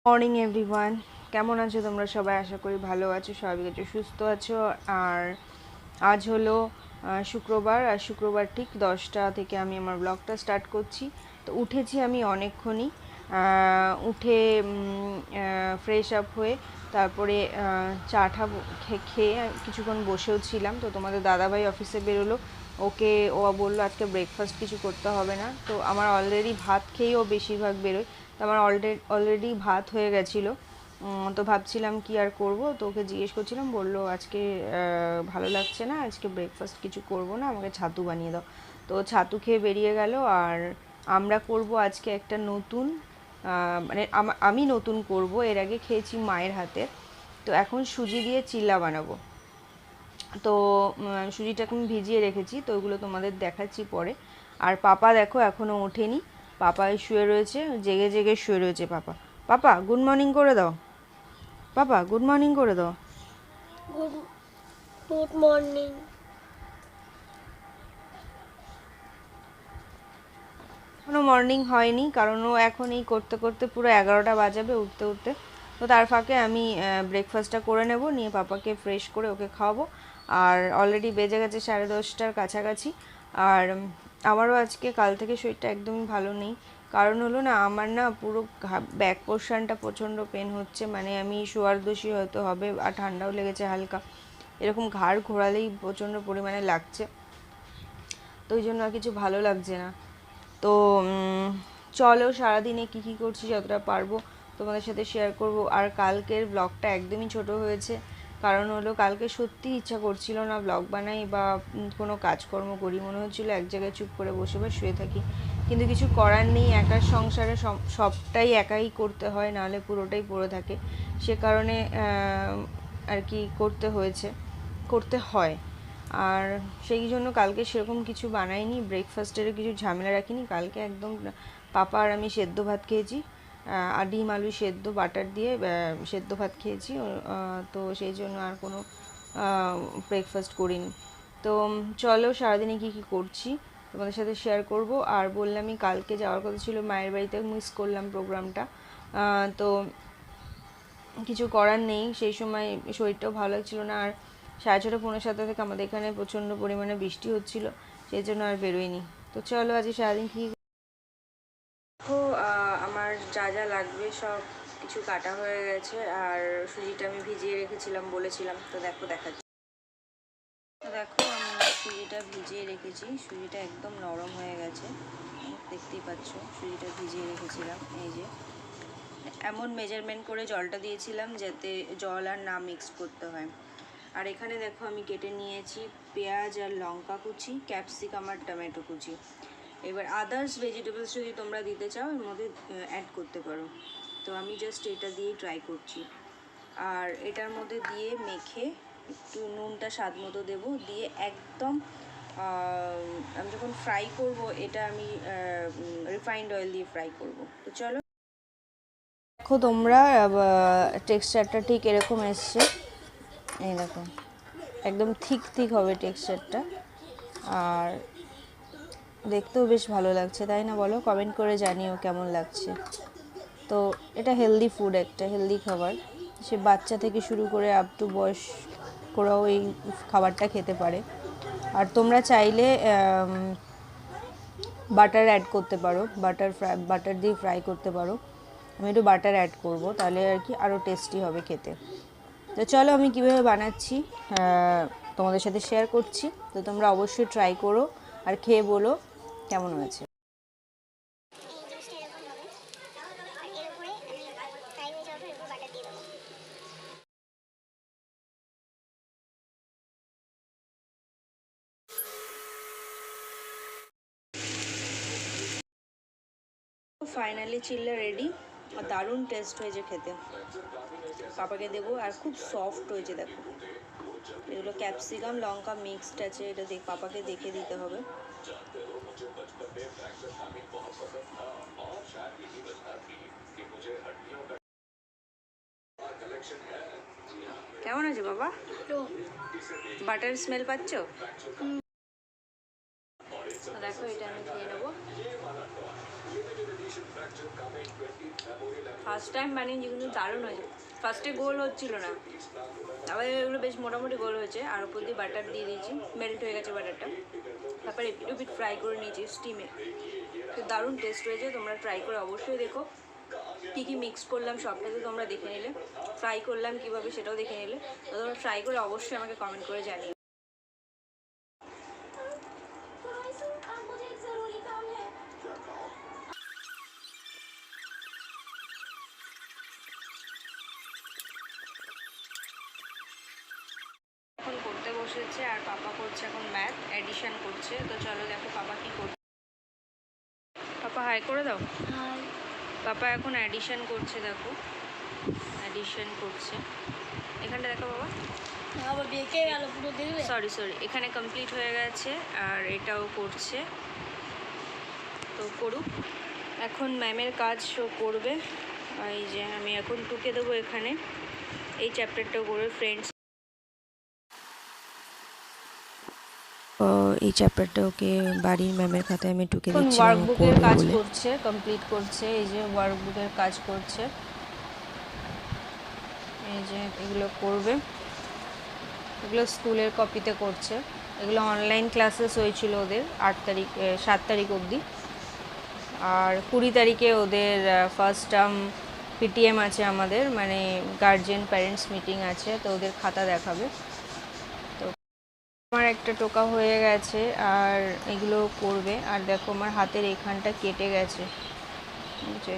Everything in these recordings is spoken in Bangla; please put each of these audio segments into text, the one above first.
মর্নিং এভরিওয়ান, কেমন আছো তোমরা সবাই? আশা করি ভালো আছো, স্বাভাবিক আছো, সুস্থ আছো। আর আজ হলো শুক্রবার, আর শুক্রবার ঠিক 10টা থেকে আমি আমার ব্লগটা স্টার্ট করছি। তো উঠেছি আমি অনেকক্ষণই, উঠে ফ্রেশ আপ হয়ে তারপরে চাটা খেয়ে কিছুক্ষণ বসেও ছিলাম। তো তোমাদের দাদাভাই অফিসে বেরোলো, ও বললো আজকে ব্রেকফাস্ট কিছু করতে হবে না। তো আমার অলরেডি ভাত খেয়েই ও বেশিরভাগ বেরোয়, তো আমার অলরেডি ভাত হয়ে গেছিলো। তো ভাবছিলাম কি আর করব, তো ওকে জিজ্ঞেস করছিলাম, বললো আজকে ভালো লাগছে না, আজকে ব্রেকফাস্ট কিছু করব না, আমাকে ছাতু বানিয়ে দাও। তো ছাতু খেয়ে বেরিয়ে গেল। আর আমরা করব আজকে একটা নতুন, মানে আমি নতুন করব, এর আগে খেয়েছি মায়ের হাতে। তো এখন সুজি দিয়ে চিল্লা বানাবো। তো সুজিটাকে আমি ভিজিয়ে রেখেছি, তো ওগুলো তোমাদের দেখাচ্ছি পরে। আর পাপা দেখো এখনও ওঠেনি, পাপা শুয়ে রয়েছে, জেগে জেগে শুয়ে রয়েছে পাপা। পাপা গুড মর্নিং করে দাও, পাপা গুড মর্নিং করে দাও। Good good morning. এখনও মর্নিং হয়নি, কারণ ও এখন এই করতে করতে পুরো 11টা বাজাবে উঠতে উঠতে। তো তার ফাঁকে আমি ব্রেকফাস্টটা করে নেব, নিয়ে পাপাকে ফ্রেশ করে ওকে খাওয়াবো। আর অলরেডি বেজে গেছে 10:30টার কাছাকাছি। আর আমারও আজকে কাল থেকে শরীরটা একদমই ভালো নেই। কারণ হলো না, আমার না পুরো ব্যাক পোর্শনটা প্রচণ্ড পেন হচ্ছে, মানে আমি শোয়ার দোষী হয়তো হবে, আর ঠান্ডাও লেগেছে হালকা, এরকম ঘাড় ঘোরালেই প্রচণ্ড পরিমাণে লাগছে। তো ওই জন্য আর কিছু ভালো লাগছে না। তো চলো সারাদিনে কী কী করছি যতটা পারবো তোমাদের সাথে শেয়ার করব। আর কালকের ব্লগটা একদমই ছোট হয়েছে, কারণ হলো কালকে সত্যি ইচ্ছা করছিল না ব্লগ বানাই বা কোনো কাজকর্ম করি, মনে হচ্ছিলো এক জায়গায় চুপ করে বসে বা শুয়ে থাকি। কিন্তু কিছু করার নেই, একার সংসারে সবটাই একাই করতে হয়, নাহলে পুরোটাই পড়ে থাকে। সে কারণে আর কি করতে হয়। আর সেই জন্য কালকে সেরকম কিছু বানাইনি, ব্রেকফাস্টেরও কিছু ঝামেলা রাখিনি। কালকে একদম পাপা আর আমি সেদ্ধ ভাত খেয়েছি, আর ডিম আলু সেদ্ধ বাটার দিয়ে সেদ্ধ ভাত খেয়েছি। তো সেই জন্য আর কোনো ব্রেকফাস্ট করিনি। তো চলো সারাদিনে কী কী করছি তোমাদের সাথে শেয়ার করব। আর বললামই কালকে যাওয়ার কথা ছিল মায়ের বাড়িতে, মিস করলাম প্রোগ্রামটা। তো কিছু করার নেই, সেই সময় শরীরটাও ভালো লাগছিল না। আর 6:30 পৌনে 7টা থেকে আমাদের এখানে প্রচণ্ড পরিমাণে বৃষ্টি হচ্ছিল, সেই জন্য আর বেরোয়নি। তো চলো আজকে সারাদিন কী দেখো, আমার যা যা লাগবে সব কিছু কাটা হয়ে গেছে। আর সুজিটা আমি ভিজিয়ে রেখেছিলাম বলেছিলাম, তো দেখাচ্ছি। তো দেখো আমি সুজিটা ভিজিয়ে রেখেছি, সুজিটা একদম নরম হয়ে গেছে, দেখতেই পাচ্ছ। সুজিটা ভিজিয়ে রেখেছিলাম, এই যে এমন মেজারমেন্ট করে জলটা দিয়েছিলাম যাতে জল আর না মিক্স করতে হয়। আর এখানে দেখো আমি কেটে নিয়েছি পেঁয়াজ আর লঙ্কা কুচি, ক্যাপসিকাম আর টমেটো কুচি। এবার আদার্স ভেজিটেবলস যদি তোমরা দিতে চাও এর মধ্যে অ্যাড করতে পারো, তো আমি জাস্ট এটা দিয়েই ট্রাই করছি। আর এটার মধ্যে দিয়ে মেখে একটু নুনটা স্বাদ মতো দেবো, দিয়ে একদম আমি যখন ফ্রাই করব, এটা আমি রিফাইন্ড অয়েল দিয়ে ফ্রাই করব। তো চলো দেখো তোমরা, টেক্সচারটা ঠিক এরকম এসছে, এই দেখো একদম ঠিক হবে টেক্সচারটা। আর দেখতেও বেশ ভালো লাগছে, তাই না? বলো, কমেন্ট করে জানিও কেমন লাগছে। তো এটা হেলদি ফুড, একটা হেলদি খাবার, সে বাচ্চা থেকে শুরু করে আপ টু বয়স করেও এই খাবারটা খেতে পারে। আর তোমরা চাইলে বাটার অ্যাড করতে পারো, বাটার দিয়ে ফ্রাই করতে পারো। আমি একটু বাটার অ্যাড করব, তাহলে আর কি আরও টেস্টি হবে খেতে। তো চলো আমি কীভাবে বানাচ্ছি তোমাদের সাথে শেয়ার করছি। তো তোমরা অবশ্যই ট্রাই করো আর খেয়ে বলো কেমন হয়েছে। ফাইনালি চিল্লা রেডি, আর দারুণ টেস্ট হয়েছে খেতে। পাপাকে দেবো, আর খুব সফট হয়েছে দেখো। এগুলো ক্যাপসিকাম লঙ্কা মিক্সড আছে, এটা পাপাকে দেখে দিতে হবে। কেমন আছে বাবা? বাটার স্মেল পাচ্ছ? দেখো এটা আমি খেয়ে নেবো। ফার্স্ট ফার্স্ট টাইম বানিয়েছি কিন্তু দারুণ হয়েছে। ফার্স্টে গোল হচ্ছিল না, আবার এগুলো বেশ মোটামুটি গোল হয়েছে। আর ওপর দিয়ে বাটার দিয়ে দিয়েছি, মেল্ট হয়ে গেছে বাটারটা। তারপরে একটু বিট ফ্রাই করে নিয়েছি স্টিমে। তো দারুণ টেস্ট হয়েছে, তোমরা ট্রাই করে অবশ্যই দেখো। কী কী মিক্স করলাম সবটা তো তোমরা দেখে নিলে, ফ্রাই করলাম কীভাবে সেটাও দেখে নিলে। তো তোমরা ট্রাই করে অবশ্যই আমাকে কমেন্ট করে জানিও। এখন করতে বসেছে আর পাপা করছে এখন ম্যাথ এডিশন করছে। তো চলো দেখো পাপা কি করছে। পাপা হাই করে দাও। হাই। পাপা এখন অ্যাডিশন করছে, দেখো অ্যাডিশন করছে। এখানটা দেখো বাবা, আবার বেঁকে গেল পুরো, দেখলে? সরি এখানে কমপ্লিট হয়ে গেছে আর এটাও করছে। তো করুক, এখন ম্যামের কাজ শো করবে। এই যে আমি এখন টুকে দেবো এখানে, এই চ্যাপ্টারটাও করবে ফ্রেন্ডস। এই চ্যাপ্টারটা ওকে বাড়ির ম্যামের খাতায় আমি টুকে এখন দিচ্ছি ওয়ার্কবুকের কাজ করছে, কমপ্লিট করছে। এই যে ওয়ার্কবুকের কাজ করছে, এই যে এগুলো করবে, এগুলো স্কুলের কপিতে করছে। এগুলো অনলাইন ক্লাসেস হয়েছিল ওদের 7 তারিখ অবধি। আর 20 তারিখে ওদের ফার্স্ট টার্ম পিটিএম আছে আমাদের, মানে গার্জেন প্যারেন্টস মিটিং আছে। তো ওদের খাতা দেখাবে। তো আমার একটা টোকা হয়ে গেছে আর এগুলো করবে। আর দেখো আমার হাতের এখানটা কেটে গেছে,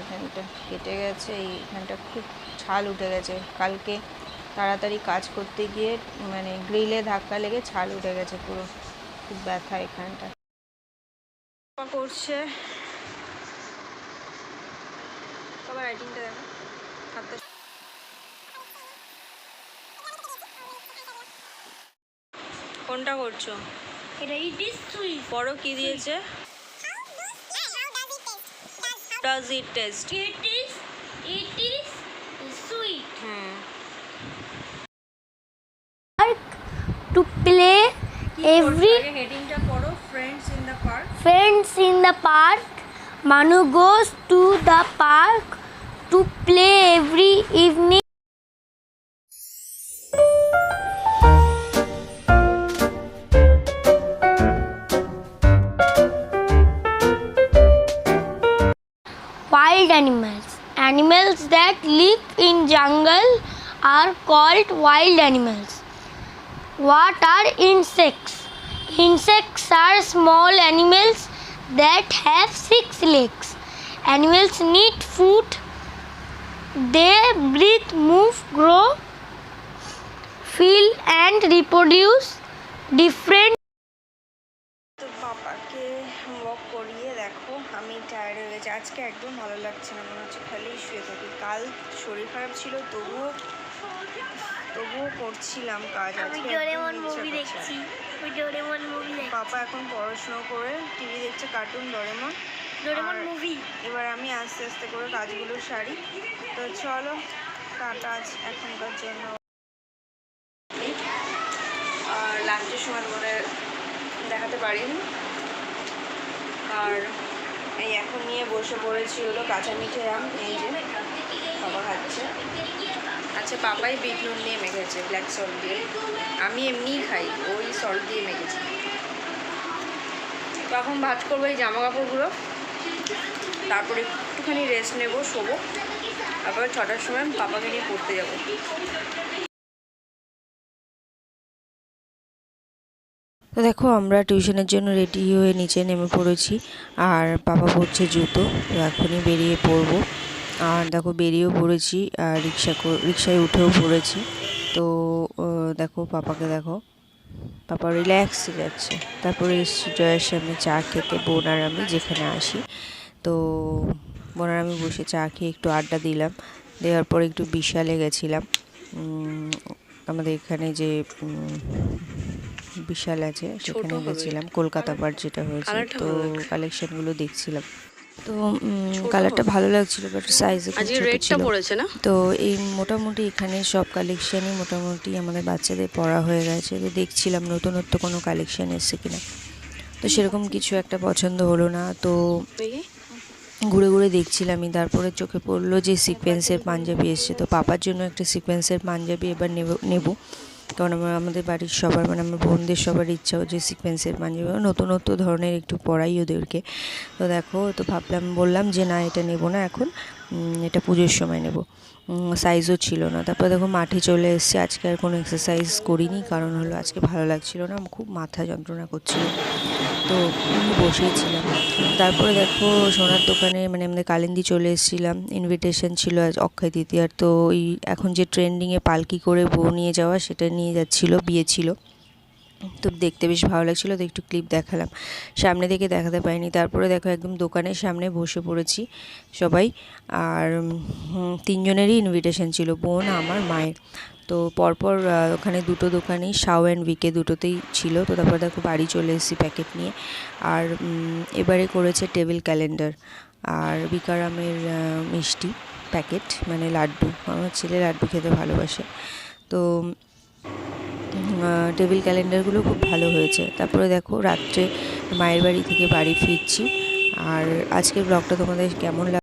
এখানটা কেটে গেছে, এইখানটা খুব ছাল উঠে গেছে। কালকে তাড়াতাড়ি কাজ করতে গিয়ে মানে গ্রিলে ধাক্কা লেগে ছাল উঠে গেছে পুরো, খুব ব্যথা এখানটা। করছে সবার রাইটিংটা দেখো, হাতটা কোনটা করছো? এটা ইট ইজ সুইট। পড়ো কি দিয়েছে? Does it taste? It is sweet. To play every হেডিংটা পড়ো, friends in the park. friends in the park. Manu goes to the park to play every evening. Wild animals. Animals that live in jungle are called wild animals. What are insects? Insects are small animals that have 6 legs. Animals need food. They breathe, move, grow, feel and reproduce different. তো পাপাকে ওয়াক করিয়ে দেখো আমি টায়ার্ড হয়ে গেছি। আজকে একদম ভালো লাগছে না, মনে হচ্ছে খালি শুয়ে থাকি। কাল শরীর খারাপ ছিল, তবুও করছিলাম কাজ। আজকে পাপা এখন পড়াশোনা করে টিভি দেখছে, কার্টুন ডোরেমন মুভি। এবার আমি আস্তে আস্তে করে কাজগুলো সারি। তো চলো টাটা এখনকার জন্য। আর লাঞ্চের সময় তোমাদের দেখাতে পারিনি। আর এই এখন নিয়ে বসে পড়েছি হলো কাঁচা মিঠে আম, এই যে বাবা খাচ্ছে। আচ্ছা পাপাই বিট নুন দিয়ে মেখেছে, ব্ল্যাক সল্ট দিয়ে। আমি এমনিই খাই, ওই সল্ট দিয়ে মেখেছি। তো এখন ভাজ করবো এই জামা কাপড়গুলো, তারপরে একটুখানি রেস্ট নেবো, শোবো। তারপরে 6টার সময় পাপাকে নিয়ে পড়তে যাবো। তো দেখো আমরা টিউশনের জন্য রেডি হয়ে নিচে নেমে পড়েছি আর পাপা পড়ছে জুতো। তো এখনই বেরিয়ে পড়বো। আর দেখো বেরিয়েও পড়েছি আর রিক্সায় উঠেও পড়েছি। তো দেখো পাপাকে দেখো, পাপা রিল্যাক্সে যাচ্ছে। তারপরে এসেছি জয়ের সামনে চা খেতে, বোন আর আমি যেখানে আসি। তো বোন আর আমি বসে চা খেয়ে একটু আড্ডা দিলাম। দেওয়ার পরে একটু বিশালে গেছিলাম। আমাদের এখানে যে বিশাল আছে সেখানে গেছিলাম, কলকাতা পার্ট যেটা হয়েছে। তো কালেকশনগুলো দেখছিলাম। তো কালারটা ভালো লাগছিল, বাট সাইজে খুব ছোট ছিল। তো এই মোটামুটি এখানে সব কালেকশানই মোটামুটি আমাদের বাচ্চাদের পরা হয়ে গেছে। তো দেখছিলাম নতুনত্ব কোনো কালেকশান এসছে কিনা। তো সেরকম কিছু একটা পছন্দ হলো না। তো ঘুরে ঘুরে দেখছিলামই, তারপরে চোখে পড়লো যে সিকোয়েন্সের পাঞ্জাবি এসছে। তো পাপার জন্য একটা সিকোয়েন্সের পাঞ্জাবি এবার নেব, কারণ আমাদের বাড়ির সবার মানে আমার বোনদের সবার ইচ্ছা হচ্ছে সিকোয়েন্সের পাঞ্জাবি, নতুনত্ব ধরনের একটু পরাই ওদেরকে। তো দেখো, তো ভাবলাম, বললাম যে না এটা নেব না এখন, এটা পুজোর সময় নেব, সাইজও ছিল না। তারপর দেখো মাঠে চলে এসেছি, আজকে আর কোনো এক্সারসাইজ করিনি, কারণ হলো আজকে ভালো লাগছিল না, খুব মাথা যন্ত্রণা করছিল, তো বসেই ছিলাম। তারপরে দেখো সোনার দোকানে মানে আমাদের কালিন্দি চলে এসেছিলাম, ইনভিটেশন ছিল আজ অক্ষয় তৃতীয়ার। তো ওই এখন যে ট্রেন্ডিংয়ে পালকি করে বউ নিয়ে যাওয়া, সেটা নিয়ে যাচ্ছিলো, বিয়ে ছিল, তো দেখতে বেশ ভালো লাগছিলো, তো একটু ক্লিপ দেখালাম, সামনে থেকে দেখাতে পারিনি। তারপরে দেখো একদম দোকানের সামনে বসে পড়েছি সবাই, আর 3 জনেরই ইনভিটেশন ছিল, বোন, আমার, মায়ের। তো পরপর ওখানে দুটো দোকানেই, শাও অ্যান্ড উইকে দুটোতেই ছিল। তো তারপর দেখো বাড়ি চলে এসেছি প্যাকেট নিয়ে। আর এবারে করেছে টেবিল ক্যালেন্ডার আর বিকারামের মিষ্টি প্যাকেট, মানে লাড্ডু, আমার ছেলে লাড্ডু খেতে ভালোবাসে। তো টেবিল ক্যালেন্ডারগুলো খুব ভালো হয়েছে। তারপরে দেখো রাত্রে মায়ের বাড়ি থেকে বাড়ি ফিরছি। আর আজকের ব্লগটা তোমাদের কেমন